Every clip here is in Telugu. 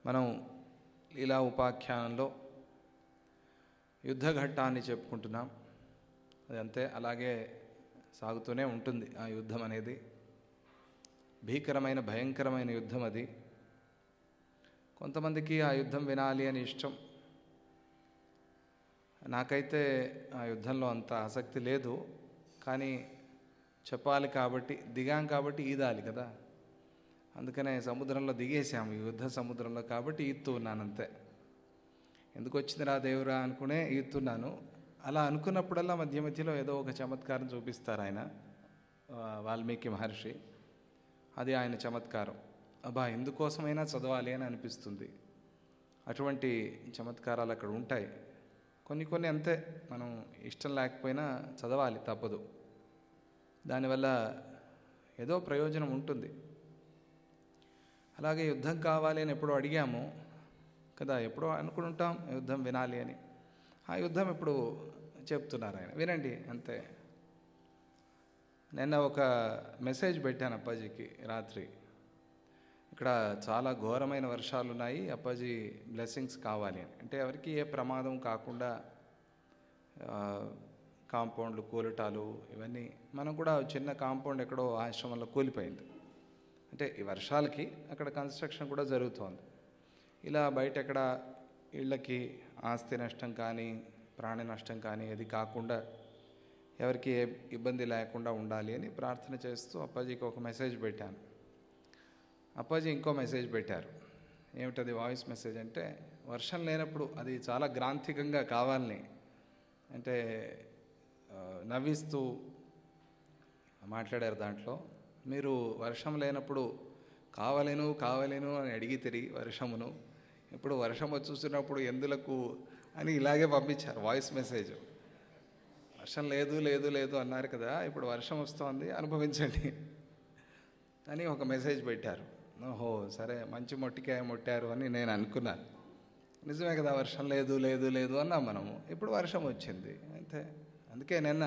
మనం లీలా ఉపాఖ్యానంలో యుద్ధ ఘట్టాన్ని చెప్పుకుంటున్నాం. అది అంతే అలాగే సాగుతూనే ఉంటుంది. ఆ యుద్ధం అనేది భీకరమైన భయంకరమైన యుద్ధం. అది కొంతమందికి ఆ యుద్ధం వినాలి అని ఇష్టం. నాకైతే ఆ యుద్ధంలో అంత ఆసక్తి లేదు. కానీ చెప్పాలి కాబట్టి, దిగాం కాబట్టి ఈదాలి కదా. అందుకనే సముద్రంలో దిగేసాము, ఈ యుద్ధ సముద్రంలో. కాబట్టి ఈదుతూ ఉన్నానంతే. ఎందుకు వచ్చింది రా దేవురా అనుకునే ఈదుతున్నాను. అలా అనుకున్నప్పుడల్లా మధ్య మధ్యలో ఏదో ఒక చమత్కారం చూపిస్తారు ఆయన, వాల్మీకి మహర్షి. అది ఆయన చమత్కారం. అబ్బా ఎందుకోసమైనా చదవాలి అని అనిపిస్తుంది. అటువంటి చమత్కారాలు అక్కడ ఉంటాయి. కొన్ని కొన్ని అంతే, మనం ఇష్టం లేకపోయినా చదవాలి, తప్పదు. దానివల్ల ఏదో ప్రయోజనం ఉంటుంది. అలాగే యుద్ధం కావాలి అని ఎప్పుడో అడిగాము కదా, ఎప్పుడో అనుకుంటాం యుద్ధం వినాలి అని. ఆ యుద్ధం ఇప్పుడు చెప్తున్నారు ఆయన, వినండి అంతే. నిన్న ఒక మెసేజ్ పెట్టాను అప్పాజీకి రాత్రి. ఇక్కడ చాలా ఘోరమైన వర్షాలు ఉన్నాయి, అప్పాజీ బ్లెస్సింగ్స్ కావాలి అని. అంటే ఎవరికి ఏ ప్రమాదం కాకుండా కాంపౌండ్లు కూలటాలు ఇవన్నీ. మనం కూడా చిన్న కాంపౌండ్ ఎక్కడో ఆశ్రమంలో కూలిపోయింది. అంటే ఈ వర్షాలకి అక్కడ కన్స్ట్రక్షన్ కూడా జరుగుతోంది. ఇలా బయట ఎక్కడ ఇళ్ళకి ఆస్తి నష్టం కానీ ప్రాణ నష్టం కానీ అది కాకుండా ఎవరికి ఏ ఇబ్బంది లేకుండా ఉండాలి అని ప్రార్థన చేస్తూ అప్పాజీకి ఒక మెసేజ్ పెట్టాను. అప్పాజీ ఇంకో మెసేజ్ పెట్టారు. ఏమిటది? Voice message. అంటే వర్షం లేనప్పుడు అది చాలా గ్రాంథికంగా కావాలని, అంటే నవ్విస్తూ మాట్లాడారు. దాంట్లో మీరు వర్షం లేనప్పుడు కావలేను కావలేను అని అడిగి తిరిగి వర్షమును, ఇప్పుడు వర్షం వచ్చేస్తున్నప్పుడు ఎందులకు అని ఇలాగే పంపించారు వాయిస్ మెసేజ్. వర్షం లేదు లేదు లేదు అన్నారు కదా, ఇప్పుడు వర్షం వస్తోంది అనుభవించండి అని ఒక మెసేజ్ పెట్టారు. ఓహో సరే, మంచి మొట్టికాయ మొట్టారు అని నేను అనుకున్నాను. నిజమే కదా, వర్షం లేదు లేదు లేదు అన్నాం మనము, ఇప్పుడు వర్షం వచ్చింది అంతే. అందుకే నిన్న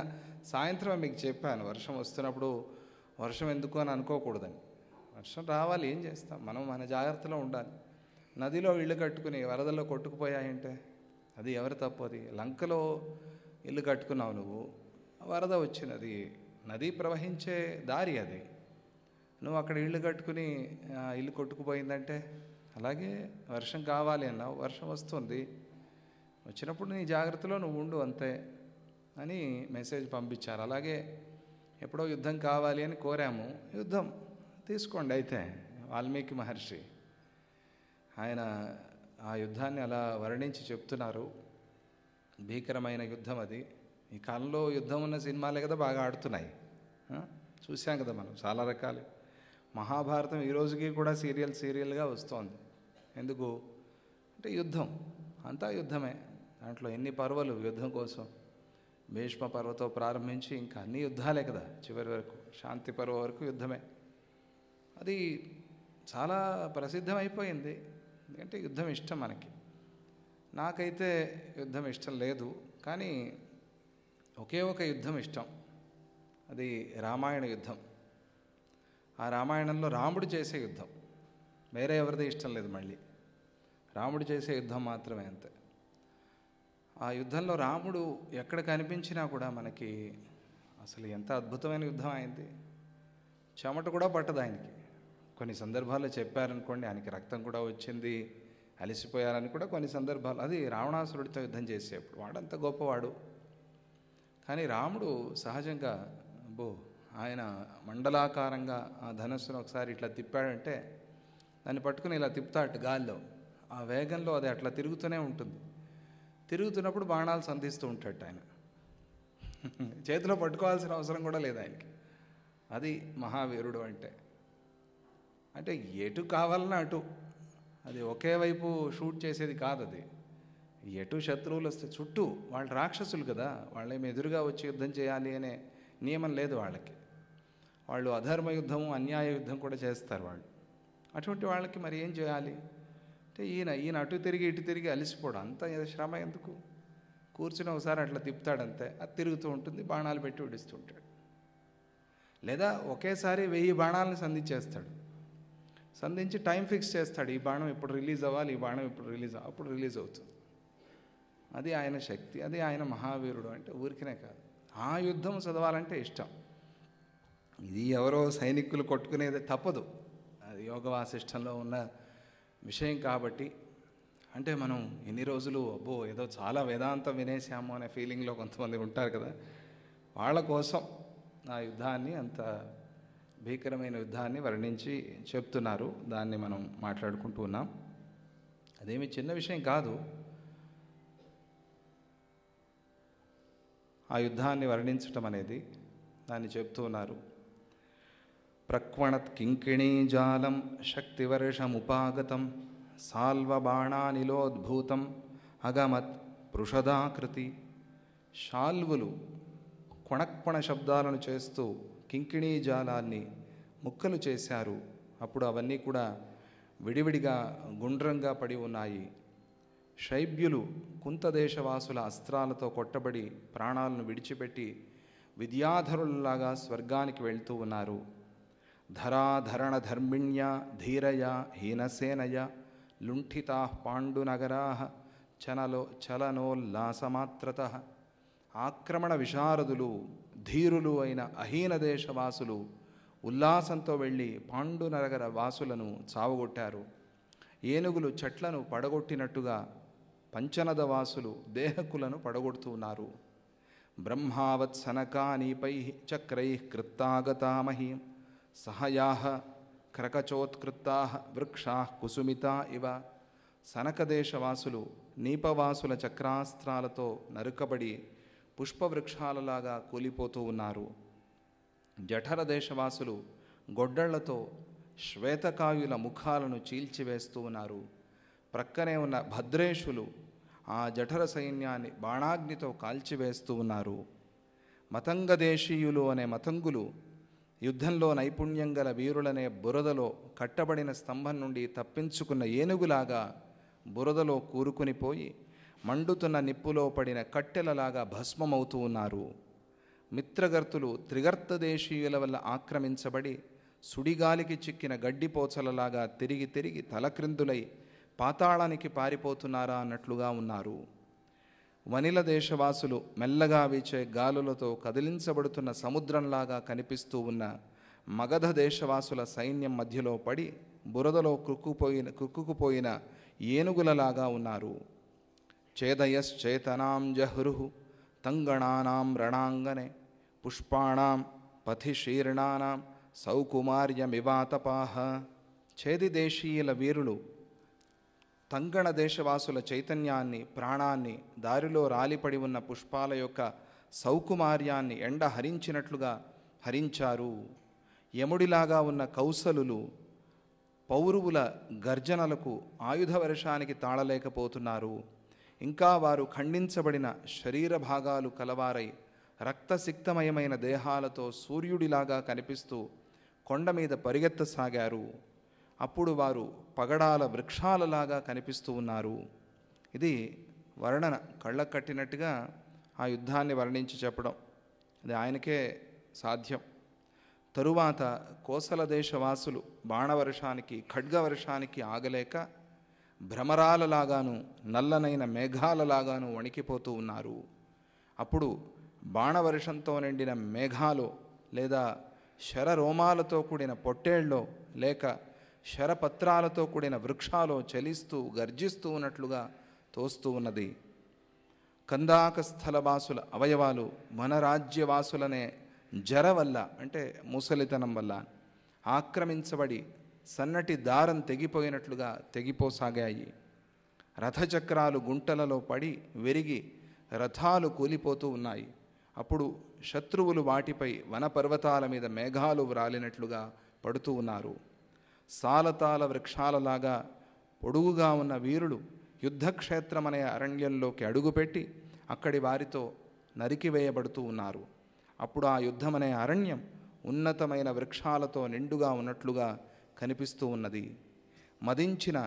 సాయంత్రం మీకు చెప్పాను, వర్షం వస్తున్నప్పుడు వర్షం ఎందుకు అని అనుకోకూడదని. వర్షం రావాలి, ఏం చేస్తాం, మనం మన జాగ్రత్తలో ఉండాలి. నదిలో ఇల్లు కట్టుకుని వరదల్లో కొట్టుకుపోయాయంటే అది ఎవరి తప్పు? అది లంకలో ఇల్లు కట్టుకున్నావు నువ్వు, వరద వచ్చినది, నది ప్రవహించే దారి అది. నువ్వు అక్కడ ఇల్లు కట్టుకుని ఇల్లు కొట్టుకుపోయిందంటే, అలాగే వర్షం కావాలి అన్నావు, వర్షం వస్తుంది, వచ్చినప్పుడు నీ జాగ్రత్తలో నువ్వు ఉండు అంతే అని మెసేజ్ పంపించారు. అలాగే ఎప్పుడో యుద్ధం కావాలి అని కోరాము, యుద్ధం తీసుకోండి అయితే. వాల్మీకి మహర్షి ఆయన ఆ యుద్ధాన్ని అలా వర్ణించి చెప్తున్నారు. భీకరమైన యుద్ధం అది. ఈ కాలంలో యుద్ధం ఉన్న సినిమాలే కదా బాగా ఆడుతున్నాయి, చూసాం కదా మనం చాలా రకాలు. మహాభారతం ఈ రోజుకి కూడా సీరియల్గా వస్తోంది. ఎందుకు అంటే యుద్ధం, అంతా యుద్ధమే. దాంట్లో ఎన్ని పర్వాలు యుద్ధం కోసం. భీష్మ పర్వతో ప్రారంభించి ఇంకా అన్ని యుద్ధాలే కదా, చివరి వరకు శాంతి పర్వ వరకు యుద్ధమే. అది చాలా ప్రసిద్ధమైపోయింది. ఎందుకంటే యుద్ధం ఇష్టం మనకి. నాకైతే యుద్ధం ఇష్టం లేదు, కానీ ఒకే ఒక యుద్ధం ఇష్టం, అది రామాయణ యుద్ధం. ఆ రామాయణంలో రాముడు చేసే యుద్ధం, వేరే ఎవరిది ఇష్టం లేదు. మళ్ళీ రాముడు చేసే యుద్ధం మాత్రమే, అంతే. ఆ యుద్ధంలో రాముడు ఎక్కడ కనిపించినా కూడా మనకి అసలు ఎంత అద్భుతమైన యుద్ధం అయింది. చెమట కూడా పట్టదు ఆయనకి. కొన్ని సందర్భాల్లో చెప్పారనుకోండి, ఆయనకి రక్తం కూడా వచ్చింది, అలసిపోయారని కూడా కొన్ని సందర్భాలు. అది రావణాసురుడితో యుద్ధం చేసేప్పుడు, వాడంత గొప్పవాడు. కానీ రాముడు సహజంగా ఆయన మండలాకారంగా ఆ ధనస్సును ఒకసారి ఇట్లా తిప్పాడంటే దాన్ని పట్టుకుని ఇలా తిప్పుతాడు గాల్లో. ఆ వేగంలో అది అట్లా తిరుగుతూనే ఉంటుంది. తిరుగుతున్నప్పుడు బాణాలు సంధిస్తూ ఉంటాడు ఆయన. చేతిలో పట్టుకోవాల్సిన అవసరం కూడా లేదు ఆయనకి. అది మహావీరుడు అంటే. అంటే ఎటు కావాలన్నా అటు, అది ఒకే వైపు షూట్ చేసేది కాదు. అది ఎటు శత్రువులు వస్తే చుట్టూ, వాళ్ళు రాక్షసులు కదా, వాళ్ళేమి ఎదురుగా వచ్చి యుద్ధం చేయాలి అనే నియమం లేదు వాళ్ళకి. వాళ్ళు అధర్మ యుద్ధము అన్యాయ యుద్ధం కూడా చేస్తారు వాళ్ళు. అటువంటి వాళ్ళకి మరి ఏం చేయాలి అంటే, ఈయన అటు తిరిగి ఇటు తిరిగి అలసిపోవడం, అంత శ్రమ ఎందుకు? కూర్చుని ఒకసారి అట్లా తిప్పుతాడంతే, అది తిరుగుతూ ఉంటుంది, బాణాలు పెట్టి విడుస్తుంటాడు. లేదా ఒకేసారి 1000 బాణాలను సంధించేస్తాడు. సంధించి టైం ఫిక్స్ చేస్తాడు, ఈ బాణం ఇప్పుడు రిలీజ్ అవ్వాలి, ఈ బాణం ఇప్పుడు అప్పుడు రిలీజ్ అవుతుంది. అది ఆయన శక్తి, అది ఆయన మహావీరుడు. అంటే ఊరికినే కాదు, ఆ యుద్ధం చదవాలంటే ఇష్టం. ఇది ఎవరో సైనికులు కొట్టుకునేది తప్పదు, అది యోగ వాసిష్టంలో ఉన్న విషయం కాబట్టి. అంటే మనం ఎన్ని రోజులు అబ్బో ఏదో చాలా వేదాంతం వినేసాము అనే ఫీలింగ్లో కొంతమంది ఉంటారు కదా, వాళ్ళ కోసం ఆ యుద్ధాన్ని, అంత భీకరమైన యుద్ధాన్ని వర్ణించి చెప్తున్నారు. దాన్ని మనం మాట్లాడుకుంటూ ఉన్నాం. అదేమి చిన్న విషయం కాదు. ఆ యుద్ధాన్ని వర్ణించటం అనేది, దాన్ని చెప్తూ ఉన్నారు. ప్రక్వణత్ కింకిణీ జాలం శక్తివర్షముపాగతం సాల్వబాణానిలోద్భూతం అగమత్ పృషదాకృతి. శాల్వులు కొణక్కొణ శబ్దాలను చేస్తూ కింకిణీ జాలాన్ని ముక్కలు చేశారు. అప్పుడు అవన్నీ కూడా విడివిడిగా గుండ్రంగా పడి ఉన్నాయి. శైబ్యులు కుంతదేశవాసుల అస్త్రాలతో కొట్టబడి ప్రాణాలను విడిచిపెట్టి విద్యాధరులలాగా స్వర్గానికి వెళ్తూ ఉన్నారు. ధరాధరణ ధర్మిణ్య ధీరయ హీనసేనయ లుంఠితా పాండునగరా చలనోల్లాసమాత్రత. ఆక్రమణ విశారదులు ధీరులు అయిన అహీన దేశవాసులు ఉల్లాసంతో వెళ్ళి పాండునగర వాసులను చావగొట్టారు. ఏనుగులు చెట్లను పడగొట్టినట్టుగా పంచనద వాసులు దేహకులను పడగొడుతున్నారు. బ్రహ్మావత్ సనకానీపై చక్రై కృత్తాగతామహీం సహయాహ క్రకచోత్కృత్తా వృక్షా కుసుమితా ఇవ. సనకదేశవాసులు నీపవాసుల చక్రాస్త్రాలతో నరుకబడి పుష్పవృక్షాలలాగా కూలిపోతూ ఉన్నారు. జఠర దేశవాసులు గొడ్డళ్లతో శ్వేతకాయుల ముఖాలను చీల్చివేస్తూ ఉన్నారు. ప్రక్కనే ఉన్న భద్రేషులు ఆ జఠర సైన్యాన్ని బాణాగ్నితో కాల్చివేస్తూ ఉన్నారు. మతంగదేశీయులు అనే మతంగులు యుద్ధంలో నైపుణ్యం గల వీరులనే బురదలో కట్టబడిన స్తంభం నుండి తప్పించుకున్న ఏనుగులాగా బురదలో కూరుకునిపోయి మండుతున్న నిప్పులో పడిన కట్టెలలాగా భస్మమవుతూ ఉన్నారు. మిత్రగర్తులు త్రిగర్త దేశీయుల వల్ల ఆక్రమించబడి సుడిగాలికి చిక్కిన గడ్డిపోచలలాగా తిరిగి తిరిగి తలక్రిందులై పాతాళానికి పారిపోతున్నారా అన్నట్లుగా ఉన్నారు. వనిల దేశవాసులు మెల్లగా వీచే గాలులతో కదిలించబడుతున్న సముద్రంలాగా కనిపిస్తూ ఉన్న మగధ దేశవాసుల సైన్యం మధ్యలో పడి బురదలో కుక్కుకుపోయిన ఏనుగులలాగా ఉన్నారు. చేదయశ్చేతనాం జహృహు తంగణానాం రణాంగనే పుష్పాణాం పథిశీర్ణానాం సౌకుమార్యమివాతపాహ. చేది దేశీయుల వీరులు తంగణ దేశవాసుల చైతన్యాన్ని, ప్రాణాన్ని, దారిలో రాలిపడి ఉన్న పుష్పాల యొక్క సౌకుమార్యాన్ని ఎండ హరించినట్లుగా హరించారు. యముడిలాగా ఉన్న కౌసలులు పౌరువుల గర్జనలకు ఆయుధ వర్షానికి తాళలేకపోతున్నారు. ఇంకా వారు ఖండించబడిన శరీర భాగాలు కలవారై రక్తసిక్తమయమైన దేహాలతో సూర్యుడిలాగా కనిపిస్తూ కొండ మీద పరిగెత్తసాగారు. అప్పుడు వారు పగడాల వృక్షాలలాగా కనిపిస్తూ ఉన్నారు. ఇది వర్ణన, కళ్ళకు కట్టినట్టుగా ఆ యుద్ధాన్ని వర్ణించి చెప్పడం, అది ఆయనకే సాధ్యం. తరువాత కోసల దేశవాసులు బాణవర్షానికి, ఖడ్గవర్షానికి ఆగలేక భ్రమరాలలాగాను నల్లనైన మేఘాలలాగాను వణికిపోతూ ఉన్నారు. అప్పుడు బాణవర్షంతో నిండిన మేఘాలో లేదా శరరోమాలతో కూడిన పొట్టేళ్ళలో లేక శరపత్రాలతో కూడిన వృక్షాలో చలిస్తూ గర్జిస్తూ ఉన్నట్లుగా తోస్తూ ఉన్నది. కందాక స్థలవాసుల అవయవాలు వనరాజ్యవాసులనే జర వల్ల, అంటే ముసలితనం వల్ల ఆక్రమించబడి సన్నటి దారం తెగిపోయినట్లుగా తెగిపోసాగాయి. రథచక్రాలు గుంటలలో పడి విరిగి రథాలు కూలిపోతూ ఉన్నాయి. అప్పుడు శత్రువులు వాటిపై వనపర్వతాల మీద మేఘాలు వ్రాలినట్లుగా పడుతూ ఉన్నారు. సాలతాల వృక్షాలలాగా పొడుగుగా ఉన్న వీరులు యుద్ధక్షేత్రమనే అరణ్యంలోకి అడుగుపెట్టి అక్కడి వారితో నరికివేయబడుతూ ఉన్నారు. అప్పుడు ఆ యుద్ధమనే అరణ్యం ఉన్నతమైన వృక్షాలతో నిండుగా ఉన్నట్లుగా కనిపిస్తూ ఉన్నది. మదించిన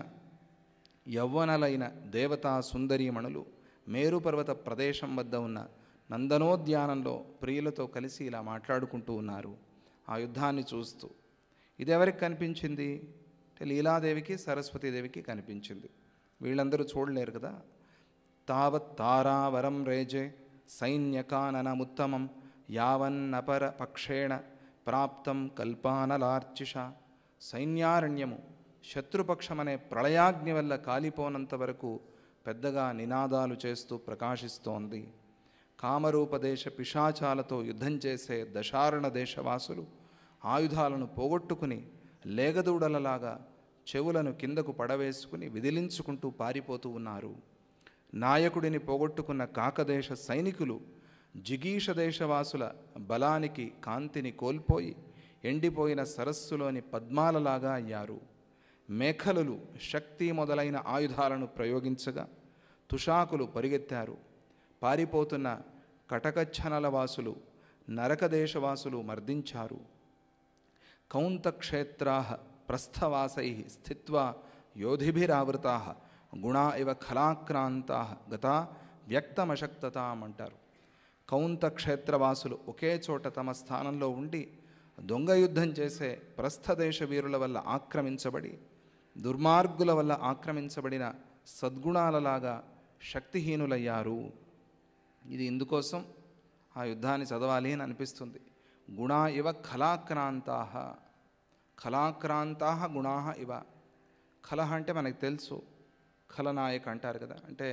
యవ్వనలైన దేవతా సుందరీమణులు మేరుపర్వత ప్రదేశం వద్ద ఉన్న నందనోద్యానంలో ప్రియులతో కలిసి ఇలా మాట్లాడుకుంటూ ఉన్నారు ఆ యుద్ధాన్ని చూస్తూ. ఇది ఎవరికి కనిపించింది? అంటే లీలాదేవికి సరస్వతీదేవికి కనిపించింది. వీళ్ళందరూ చూడలేరు కదా. తావత్ తారావరం రేజే సైన్యకాననముత్తమం యావన్నపర పక్షేణ ప్రాప్తం కల్పానలార్చిష. సైన్యారణ్యము శత్రుపక్షమనే ప్రళయాగ్ని వల్ల కాలిపోనంత వరకు పెద్దగా నినాదాలు చేస్తూ ప్రకాశిస్తోంది. కామరూపదేశ పిశాచాలతో యుద్ధం చేసే దశారణ దేశవాసులు ఆయుధాలను పోగొట్టుకుని లేగదూడలలాగా చెవులను కిందకు పడవేసుకుని విదిలించుకుంటూ పారిపోతూ ఉన్నారు. నాయకుడిని పోగొట్టుకున్న కాకదేశ సైనికులు జిగీష దేశవాసుల బలానికి కాంతిని కోల్పోయి ఎండిపోయిన సరస్సులోని పద్మాలలాగా అయ్యారు. మేఖలులు శక్తి మొదలైన ఆయుధాలను ప్రయోగించగా తుషాకులు పరిగెత్తారు. పారిపోతున్న కటకచ్చనల వాసులు నరకదేశవాసులు మర్దించారు. కౌంతక్షేత్రా ప్రస్థవాసై స్థిత్వా యోధిభిరావృతా గుణా ఇవ ఖలాక్రాంతా గతా వ్యక్తమశక్తతామంటారు. కౌంతక్షేత్రవాసులు ఒకే చోట తమ స్థానంలో ఉండి దొంగ యుద్ధం చేసే ప్రస్థదేశ వీరుల వల్ల ఆక్రమించబడి దుర్మార్గుల వల్ల ఆక్రమించబడిన సద్గుణాలలాగా శక్తిహీనులయ్యారు. ఇది ఇందుకోసం ఆ యుద్ధాన్ని చదవాలి అని అనిపిస్తుంది. గుణా ఇవ ఖలాక్రాంతా, ఖలాక్రాంతా గుణా ఇవ. ఖలహ అంటే మనకు తెలుసు, ఖలనాయక్ అంటారు కదా, అంటే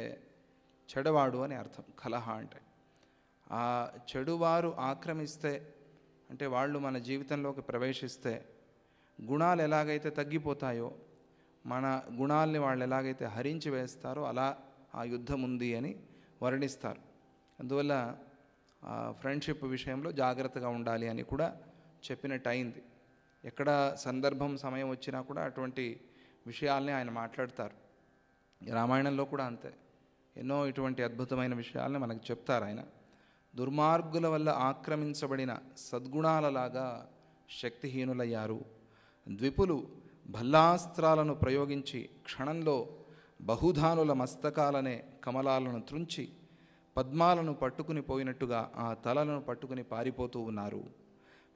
చెడువాడు అని అర్థం. ఖలహ అంటే ఆ చెడువారు ఆక్రమిస్తే, అంటే వాళ్ళు మన జీవితంలోకి ప్రవేశిస్తే గుణాలు ఎలాగైతే తగ్గిపోతాయో, మన గుణాల్ని వాళ్ళు ఎలాగైతే హరించి వేస్తారో అలా ఆ యుద్ధం ఉంది అని వర్ణిస్తారు. అందువల్ల ఫ్రెండ్షిప్ విషయంలో జాగ్రత్తగా ఉండాలి అని కూడా చెప్పినట్టు అయింది. ఎక్కడ సందర్భం సమయం వచ్చినా కూడా అటువంటి విషయాల్ని ఆయన మాట్లాడతారు. రామాయణంలో కూడా అంతే, ఎన్నో ఇటువంటి అద్భుతమైన విషయాల్ని మనకు చెప్తారు ఆయన. దుర్మార్గుల వల్ల ఆక్రమించబడిన సద్గుణాలలాగా శక్తిహీనులయ్యారు. ద్విపులు భల్లాస్త్రాలను ప్రయోగించి క్షణంలో బహుధానుల మస్తకాలనే కమలాలను త్రుంచి పద్మాలను పట్టుకుని పోయినట్టుగా ఆ తలలను పట్టుకుని పారిపోతూ ఉన్నారు.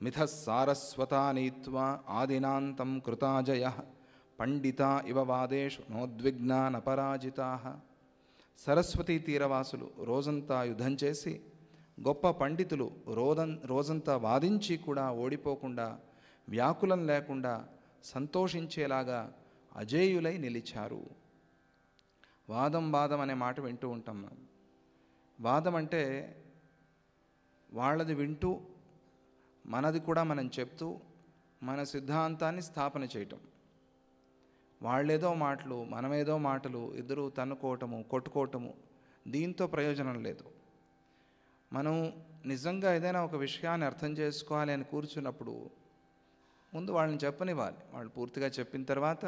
మిథస్సారస్వతా నీత్వా ఆదినాంతం కృతాజయ పండితా ఇవ వాదేషు నోద్విగ్నా నపరాజితా. సరస్వతీ తీరవాసులు రోజంతా యుద్ధం చేసి గొప్ప పండితులు రోజంతా వాదించి కూడా ఓడిపోకుండా వ్యాకులం లేకుండా సంతోషించేలాగా అజేయులై నిలిచారు. వాదం అనే మాట వింటూ ఉంటాం మనం. వాదం అంటే వాళ్ళది వింటూ మనది కూడా మనం చెప్తూ మన సిద్ధాంతాన్ని స్థాపన చేయటం. వాళ్ళేదో మాటలు మనమేదో మాటలు, ఇద్దరు తన్నుకోవటము కొట్టుకోవటము, దీంతో ప్రయోజనం లేదు. మనం నిజంగా ఏదైనా ఒక విషయాన్ని అర్థం చేసుకోవాలి అని కూర్చున్నప్పుడు ముందు వాళ్ళని చెప్పనివ్వాలి. వాళ్ళు పూర్తిగా చెప్పిన తర్వాత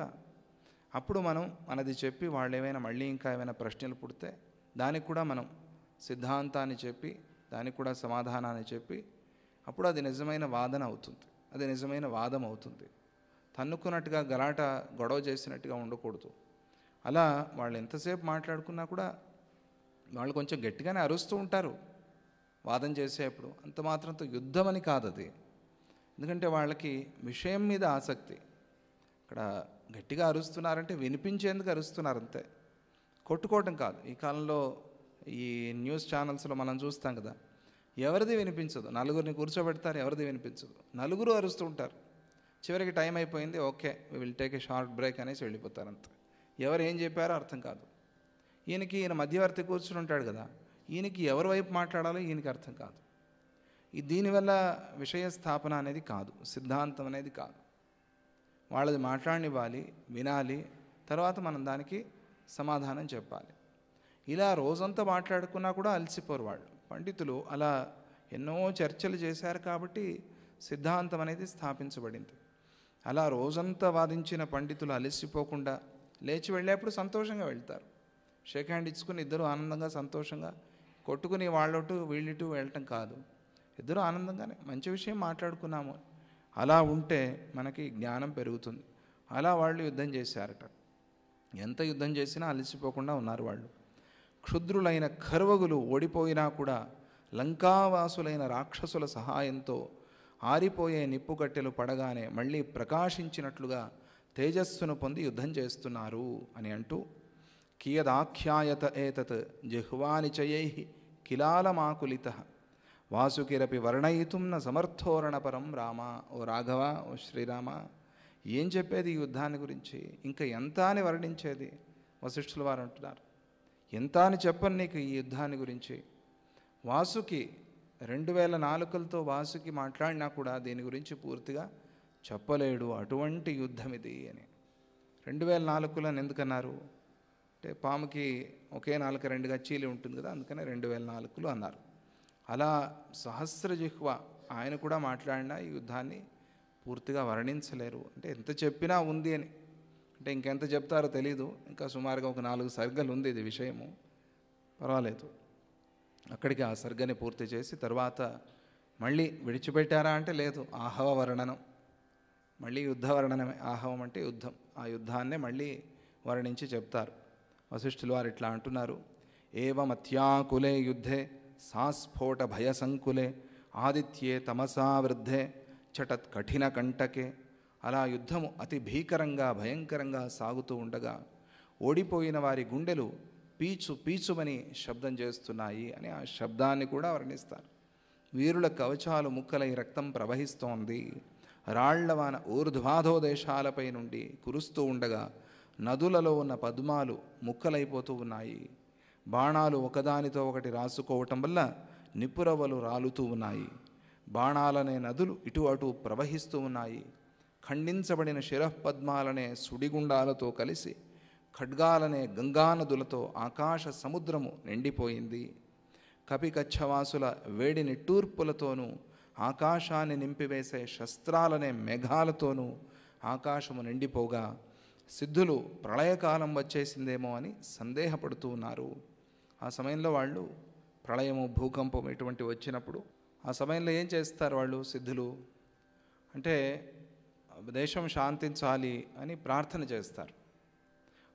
అప్పుడు మనం మనది చెప్పి వాళ్ళు ఏమైనా మళ్ళీ ఇంకా ఏమైనా ప్రశ్నలు పుడితే దానికి కూడా మనం సిద్ధాంతాన్ని చెప్పి దానికి కూడా సమాధానాన్ని చెప్పి అప్పుడు అది నిజమైన వాదన అవుతుంది, అది నిజమైన వాదం అవుతుంది. తన్నుకున్నట్టుగా గలాట గొడవ చేసినట్టుగా ఉండకూడదు. అలా వాళ్ళు ఎంతసేపు మాట్లాడుకున్నా కూడా వాళ్ళు కొంచెం గట్టిగానే అరుస్తూ ఉంటారు వాదన చేసేప్పుడు. అంత మాత్రంతో యుద్ధం అని కాదు అది. ఎందుకంటే వాళ్ళకి విషయం మీద ఆసక్తి. అక్కడ గట్టిగా అరుస్తున్నారంటే వినిపించేందుకు అరుస్తున్నారు అంతే, కొట్టుకోవటం కాదు. ఈ కాలంలో ఈ న్యూస్ ఛానల్స్లో మనం చూస్తాం కదా, ఎవరిది వినిపించదు. నలుగురిని కూర్చోబెడతారు, ఎవరిది వినిపించదు, నలుగురు అరుస్తూ ఉంటారు. చివరికి టైం అయిపోయింది, okay we will take a short break అనేసి వెళ్ళిపోతారు అంతే. ఎవరు ఏం చెప్పారో అర్థం కాదు. ఈయన మధ్యవర్తి కూర్చుని ఉంటాడు కదా, ఈయనకి ఎవరి వైపు మాట్లాడాలో ఈయనకి అర్థం కాదు. దీనివల్ల విషయ స్థాపన అనేది కాదు, సిద్ధాంతం అనేది కాదు. వాళ్ళది మాట్లాడనివ్వాలి, వినాలి, తర్వాత మనం దానికి సమాధానం చెప్పాలి. ఇలా రోజంతా మాట్లాడుకున్నా కూడా అలసిపోరు వాళ్ళు. పండితులు అలా ఎన్నో చర్చలు చేశారు కాబట్టి సిద్ధాంతం అనేది స్థాపించబడింది. అలా రోజంతా వాదించిన పండితులు అలసిపోకుండా లేచి వెళ్ళేప్పుడు సంతోషంగా వెళ్తారు. షేక్ హ్యాండ్ ఇచ్చుకుని ఇద్దరు ఆనందంగా సంతోషంగా, కొట్టుకుని వాళ్ళటు వీళ్ళిటు వెళ్ళటం కాదు. ఇద్దరు ఆనందంగానే మంచి విషయం మాట్లాడుకున్నాము. అలా ఉంటే మనకి జ్ఞానం పెరుగుతుంది. అలా వాళ్ళు యుద్ధం చేశారట. ఎంత యుద్ధం చేసినా అలసిపోకుండా ఉన్నారు వాళ్ళు. క్షుద్రులైన ఖర్వగులు ఓడిపోయినా కూడా లంకావాసులైన రాక్షసుల సహాయంతో ఆరిపోయే నిప్పుకట్టెలు పడగానే మళ్ళీ ప్రకాశించినట్లుగా తేజస్సును పొంది యుద్ధం చేస్తున్నారు అని అంటూ కియదాఖ్యాయత ఏతత్ జిహ్వానిచయై కిలాలమాకులిత వాసుకిరపి వర్ణయితుం న సమర్థోరణపరం రామ. ఓ రాఘవ, ఓ శ్రీరామ, ఏం చెప్పేది ఈ యుద్ధాన్ని గురించి? ఇంకా ఎంత అని వర్ణించేది? వశిష్ఠుల వారు అంటున్నారు, ఎంత అని చెప్పను నీకు ఈ యుద్ధాన్ని గురించి. వాసుకి 2000 నాలుకలతో వాసుకి మాట్లాడినా కూడా దీని గురించి పూర్తిగా చెప్పలేడు, అటువంటి యుద్ధం ఇది అని. 2000 నాలుకలని ఎందుకన్నారు అంటే పాముకి ఒకే నాలుక 2 గచ్చీలు ఉంటుంది కదా, అందుకనే 2000 నాలుకలు అన్నారు. అలా సహస్రజిహ్వ ఆయన కూడా మాట్లాడినా ఈ యుద్ధాన్ని పూర్తిగా వర్ణించలేరు. అంటే ఎంత చెప్పినా ఉంది అని, అంటే ఇంకెంత చెప్తారో తెలీదు. ఇంకా సుమారుగా ఒక 4 సర్గలు ఉంది ఇది విషయము, పర్వాలేదు. అక్కడికి ఆ సర్గని పూర్తి చేసి తర్వాత మళ్ళీ విడిచిపెట్టారా అంటే లేదు, ఆహవ వర్ణనం, మళ్ళీ యుద్ధ వర్ణనమే. ఆహవం అంటే యుద్ధం, ఆ యుద్ధాన్నే మళ్ళీ వర్ణించి చెప్తారు. వశిష్ఠులు వారు ఇట్లా అంటున్నారు, ఏవమత్యాకులే యుద్ధే సాస్ఫోట భయసంకులే ఆదిత్యే తమసా వృద్ధే చటత్ కఠిన కంటకే. అలా యుద్ధము అతి భీకరంగా భయంకరంగా సాగుతూ ఉండగా ఓడిపోయిన వారి గుండెలు పీచు పీచుమని శబ్దం చేస్తున్నాయి అని ఆ శబ్దాన్ని కూడా వర్ణిస్తారు. వీరుల కవచాలు ముక్కలై రక్తం ప్రవహిస్తోంది. రాళ్లవాన ఊర్ధ్వాధో దేశాలపై నుండి కురుస్తూ ఉండగా నదులలో ఉన్న పద్మాలు ముక్కలైపోతూ ఉన్నాయి. బాణాలు ఒకదానితో ఒకటి రాసుకోవటం వల్ల నిప్పురవ్వలు రాలుతూ ఉన్నాయి. బాణాలనే నదులు ఇటు అటు ప్రవహిస్తూ ఉన్నాయి. ఖండించబడిన శిరఃపద్మాలనే సుడిగుండాలతో కలిసి ఖడ్గాలనే గంగానదులతో ఆకాశ సముద్రము నిండిపోయింది. కపికచ్చవాసుల వేడి నిట్టూర్పులతోనూ ఆకాశాన్ని నింపివేసే శస్త్రాలనే మేఘాలతోనూ ఆకాశము నిండిపోగా సిద్ధులు ప్రళయకాలం వచ్చేసిందేమో అని సందేహపడుతూ ఉన్నారు. ఆ సమయంలో వాళ్ళు ప్రళయము భూకంపం ఇటువంటి వచ్చినప్పుడు ఆ సమయంలో ఏం చేస్తారు వాళ్ళు సిద్ధులు అంటే దేశం శాంతించాలి అని ప్రార్థన చేస్తారు.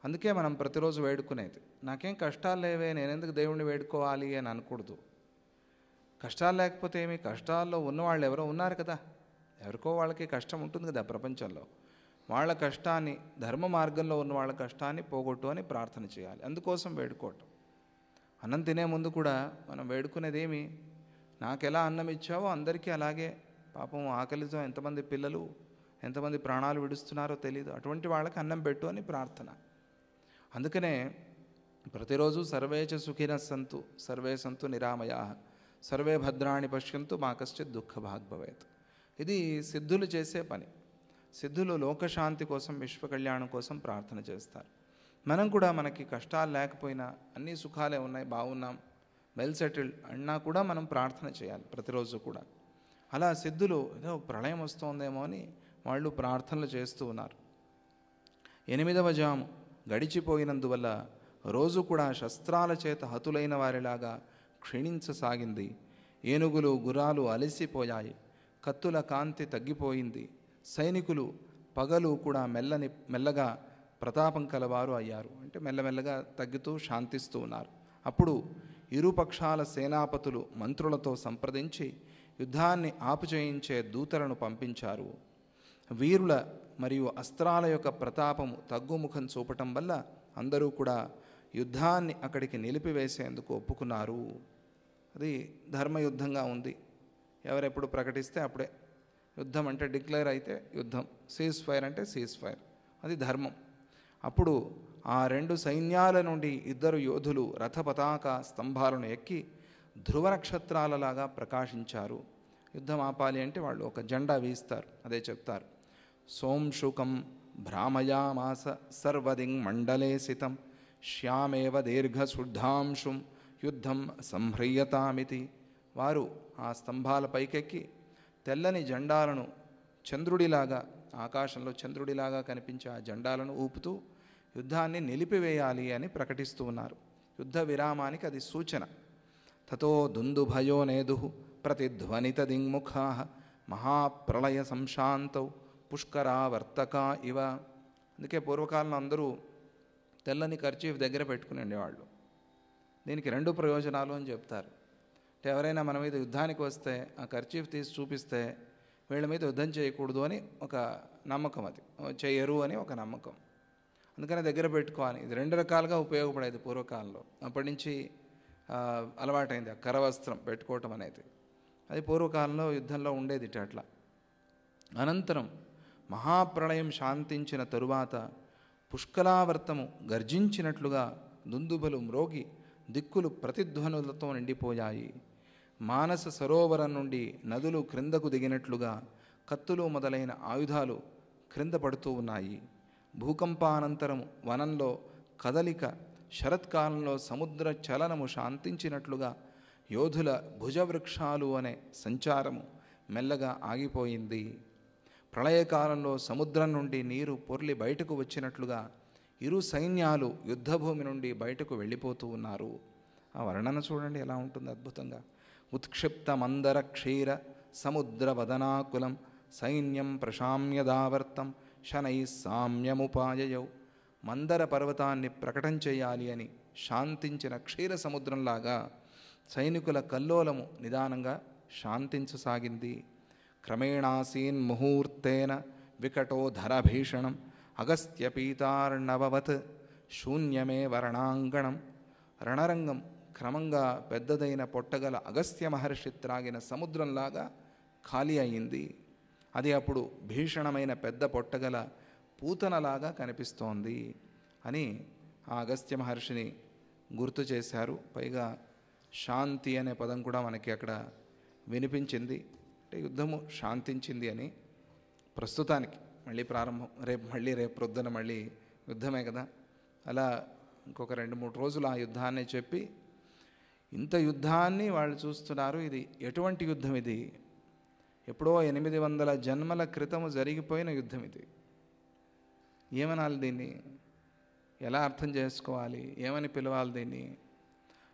అందుకే మనం ప్రతిరోజు వేడుకునేది. నాకేం కష్టాలు లేవే, నేనెందుకు దేవుణ్ణి వేడుకోవాలి అని అనకూడదు. కష్టాలు లేకపోతే ఏమి, కష్టాల్లో ఉన్నవాళ్ళు ఎవరో ఉన్నారు కదా, ఎవరికో వాళ్ళకి కష్టం ఉంటుంది కదా ప్రపంచంలో. వాళ్ళ కష్టాన్ని, ధర్మ మార్గంలో ఉన్న వాళ్ళ కష్టాన్ని పోగొట్టు అని ప్రార్థన చేయాలి. అందుకోసం వేడుకోవటం. అన్నం తినే ముందు కూడా మనం వేడుకునేది ఏమి, నాకెలా అన్నం ఇచ్చావో అందరికీ అలాగే. పాపం ఆకలితో ఎంతమంది పిల్లలు ఎంతమంది ప్రాణాలు విడుస్తున్నారో తెలీదు, అటువంటి వాళ్ళకి అన్నం పెట్టు అని ప్రార్థన. అందుకనే ప్రతిరోజు సర్వే చ సుఖినః సంతు సర్వే సంతు నిరామయాః సర్వే భద్రాణి పశ్యంతు మా కశ్చిత్ దుఃఖ భాగ్ భవేత్. ఇది సిద్ధులు చేసే పని. సిద్ధులు లోకశాంతి కోసం, విశ్వ కళ్యాణం కోసం ప్రార్థన చేస్తారు. మనం కూడా మనకి కష్టాలు లేకపోయినా అన్ని సుఖాలే ఉన్నాయి, బాగున్నాం, వెల్ సెటిల్డ్ అన్నా కూడా మనం ప్రార్థన చేయాలి ప్రతిరోజు కూడా. అలా సిద్ధులు ఏదో ప్రళయం వస్తోందేమో అని వాళ్ళు ప్రార్థనలు చేస్తూ ఉన్నారు. 8వ జాము గడిచిపోయినందువల్ల రోజు కూడా శస్త్రాల చేత హతులైన వారిలాగా క్షీణించసాగింది. ఏనుగులు గుర్రాలు అలసిపోయాయి. కత్తుల కాంతి తగ్గిపోయింది. సైనికులు పగలు కూడా మెల్లగా ప్రతాపం కలవారు అయ్యారు. అంటే మెల్లమెల్లగా తగ్గుతూ శాంతిస్తూ ఉన్నారు. అప్పుడు ఇరుపక్షాల సేనాపతులు మంత్రులతో సంప్రదించి యుద్ధాన్ని ఆపుచేయించే దూతలను పంపించారు. వీరుల మరియు అస్త్రాల యొక్క ప్రతాపము తగ్గుముఖం చూపటం వల్ల అందరూ కూడా యుద్ధాన్ని అక్కడికి నిలిపివేసేందుకు ఒప్పుకున్నారు. అది ధర్మయుద్ధంగా ఉంది. ఎవరెప్పుడు ప్రకటిస్తే అప్పుడే యుద్ధం. అంటే డిక్లేర్ అయితే యుద్ధం, సీజ్ ఫైర్ అంటే సీజ్ ఫైర్, అది ధర్మం. అప్పుడు ఆ 2 సైన్యాల నుండి 2 యోధులు రథ పతాక స్తంభాలను ఎక్కి ధ్రువ నక్షత్రాలలాగా ప్రకాశించారు. యుద్ధం ఆపాలి అంటే వాళ్ళు ఒక జెండా వీస్తారు, అదే చెప్తారు. సోంశుకం భ్రామయామాస సర్వదింగ్ మండలే సితం శ్యామేవ దీర్ఘశుద్ధాంశుం యుద్ధం సంహ్రియతామితి. వారు ఆ స్తంభాల పైకెక్కి తెల్లని జెండాలను చంద్రుడిలాగా, ఆకాశంలో చంద్రుడిలాగా కనిపించే ఆ జెండాలను ఊపుతూ యుద్ధాన్ని నిలిపివేయాలి అని ప్రకటిస్తూ ఉన్నారు. యుద్ధ విరామానికి అది సూచన. తతో దుందుభయో నేదుః ప్రతిధ్వనిత దింగ్ముఖాః మహాప్రళయ సంశాంతౌ పుష్కరావర్తకా ఇవ. అందుకే పూర్వకాలంలో అందరూ తెల్లని కర్చీఫ్ దగ్గర పెట్టుకుని ఉండేవాళ్ళు. దీనికి 2 ప్రయోజనాలు అని చెప్తారు. అంటే ఎవరైనా మన మీద యుద్ధానికి వస్తే ఆ కర్చీఫ్ తీసి చూపిస్తే వీళ్ళ మీద యుద్ధం చేయకూడదు అని ఒక నమ్మకం, అది చెయ్యరు అని ఒక నమ్మకం. అందుకని దగ్గర పెట్టుకోవాలి. ఇది 2 రకాలుగా ఉపయోగపడేది పూర్వకాలంలో. అప్పటి నుంచి అలవాటైంది ఆ కరవస్త్రం పెట్టుకోవటం అనేది. అది పూర్వకాలంలో యుద్ధంలో ఉండేది అట్లా. అనంతరం మహాప్రళయం శాంతించిన తరువాత పుష్కలావర్తము గర్జించినట్లుగా దుందుబలు మ్రోగి దిక్కులు ప్రతిధ్వనులతో నిండిపోయాయి. మానస సరోవరం నుండి నదులు క్రిందకు దిగినట్లుగా కత్తులు మొదలైన ఆయుధాలు క్రింద పడుతూ ఉన్నాయి. భూకంపానంతరము వనంలో కదలిక, శరత్కాలంలో సముద్ర చలనము శాంతించినట్లుగా యోధుల భుజవృక్షాలు అనే సంచారము మెల్లగా ఆగిపోయింది. ప్రళయకాలంలో సముద్రం నుండి నీరు పొర్లి బయటకు వచ్చినట్లుగా ఇరు సైన్యాలు యుద్ధభూమి నుండి బయటకు వెళ్ళిపోతూ ఉన్నారు. ఆ వర్ణన చూడండి ఎలా ఉంటుంది అద్భుతంగా. ఉత్క్షిప్త మందర క్షీర సముద్ర వదనాకులం సైన్యం ప్రశామ్యదావర్తం శనై సామ్యముపాయయౌ. మందర పర్వతాన్ని ప్రకటన చేయాలి అని శాంతించిన క్షీర సముద్రంలాగా సైనికుల కల్లోలము నిదానంగా శాంతించసాగింది. క్రమేణాసీన్ ముహూర్తేన వికటో ధరభీషణం అగస్త్యపీతార్ణవవత్ శూన్యమే వర్ణాంగణం. రణరంగం క్రమంగా పెద్దదైన పొట్టగల అగస్త్య మహర్షి త్రాగిన సముద్రంలాగా ఖాళీ అయింది. అది అప్పుడు భీషణమైన పెద్ద పొట్టగల పూతనలాగా కనిపిస్తోంది అని ఆ అగస్త్య మహర్షిని గుర్తు చేశారు. పైగా శాంతి అనే పదం కూడా మనకి అక్కడ వినిపించింది. అంటే యుద్ధము శాంతించింది అని. ప్రస్తుతానికి మళ్ళీ ప్రారంభం, రేపు ప్రొద్దున మళ్ళీ యుద్ధమే కదా. అలా ఇంకొక 2-3 రోజులు ఆ యుద్ధాన్ని చెప్పి, ఇంత యుద్ధాన్ని వాళ్ళు చూస్తున్నారు. ఇది ఎటువంటి యుద్ధం? ఇది ఎప్పుడో 800 జన్మల క్రితము జరిగిపోయిన యుద్ధం ఇది. ఏమనాలి దీన్ని? ఎలా అర్థం చేసుకోవాలి? ఏమని పిలవాలి దీన్ని?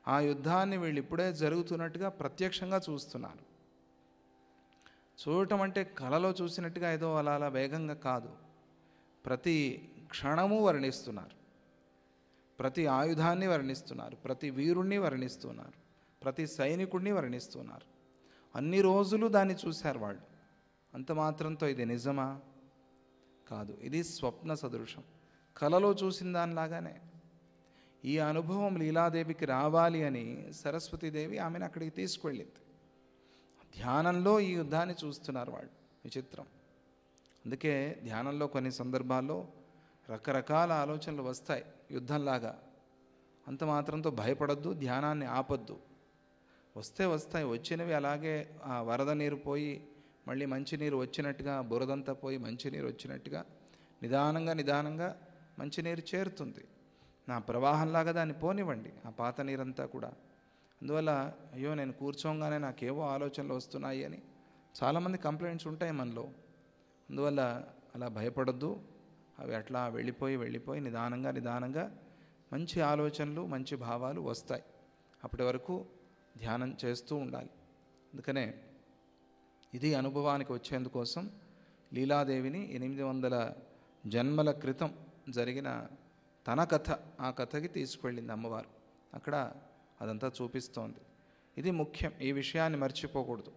ఆ యుద్ధాన్ని వీళ్ళు ఇప్పుడే జరుగుతున్నట్టుగా ప్రత్యక్షంగా చూస్తున్నారు. చూడటం అంటే కలలో చూసినట్టుగా ఏదో అలా వేగంగా కాదు. ప్రతి క్షణము వర్ణిస్తున్నారు, ప్రతి ఆయుధాన్ని వర్ణిస్తున్నారు, ప్రతి వీరుణ్ణి వర్ణిస్తున్నారు, ప్రతి సైనికుడిని వర్ణిస్తున్నారు. అన్ని రోజులు దాన్ని చూశారు వాళ్ళు. అంత మాత్రంతో ఇది నిజమా? కాదు, ఇది స్వప్న సదృశం. కలలో చూసిన దానిలాగానే ఈ అనుభవం లీలాదేవికి రావాలి అని సరస్వతీదేవి ఆమెను అక్కడికి తీసుకువెళ్ళింది. ధ్యానంలో ఈ యుద్ధాన్ని చూస్తున్నారు వాళ్ళు. విచిత్రం. అందుకే ధ్యానంలో కొన్ని సందర్భాల్లో రకరకాల ఆలోచనలు వస్తాయి యుద్ధంలాగా. అంత మాత్రంతో భయపడద్దు, ధ్యానాన్ని ఆపద్దు. వస్తాయి. వచ్చినవి అలాగే ఆ వరద నీరు పోయి మళ్ళీ మంచినీరు వచ్చినట్టుగా, బురదంతా పోయి మంచినీరు వచ్చినట్టుగా నిదానంగా మంచినీరు చేరుతుంది. నా ప్రవాహంలాగా దాన్ని పోనివ్వండి, ఆ పాత నీరంతా కూడా. అందువల్ల అయ్యో నేను కూర్చోగానే నాకేవో ఆలోచనలు వస్తున్నాయి అని చాలామంది కంప్లైంట్స్ ఉంటాయి మనలో. అందువల్ల అలా భయపడద్దు. అవి అట్లా వెళ్ళిపోయి నిదానంగా మంచి ఆలోచనలు, మంచి భావాలు వస్తాయి. అప్పటి వరకు ధ్యానం చేస్తూ ఉండాలి. అందుకనే ఇది అనుభవానికి వచ్చేందుకోసం లీలాదేవిని 800 జన్మల క్రితం జరిగిన తన కథ, ఆ కథకి తీసుకువెళ్ళింది అమ్మవారు. అక్కడ అదంతా చూపిస్తోంది. ఇది ముఖ్యం. ఈ విషయాన్ని మర్చిపోకూడదు.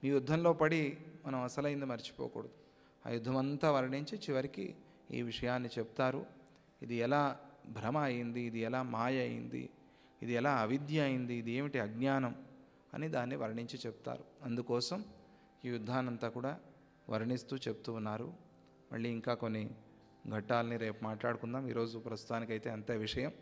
ఈ యుద్ధంలో పడి మనం అసలైంది మర్చిపోకూడదు. ఆ యుద్ధం అంతా వర్ణించి చివరికి ఈ విషయాన్ని చెప్తారు. ఇది ఎలా భ్రమ అయింది, ఇది ఎలా మాయ అయింది, ఇది ఎలా అవిద్య అయింది, ఇది ఏమిటి అజ్ఞానం అని దాన్ని వర్ణించి చెప్తారు. అందుకోసం ఈ యుద్ధాన్నంతా కూడా వర్ణిస్తూ చెప్తూ ఉన్నారు. మళ్ళీ ఇంకా కొన్ని ఘట్టాలని రేపు మాట్లాడుకుందాం. ఈరోజు ప్రస్తుతానికైతే అంతే విషయం.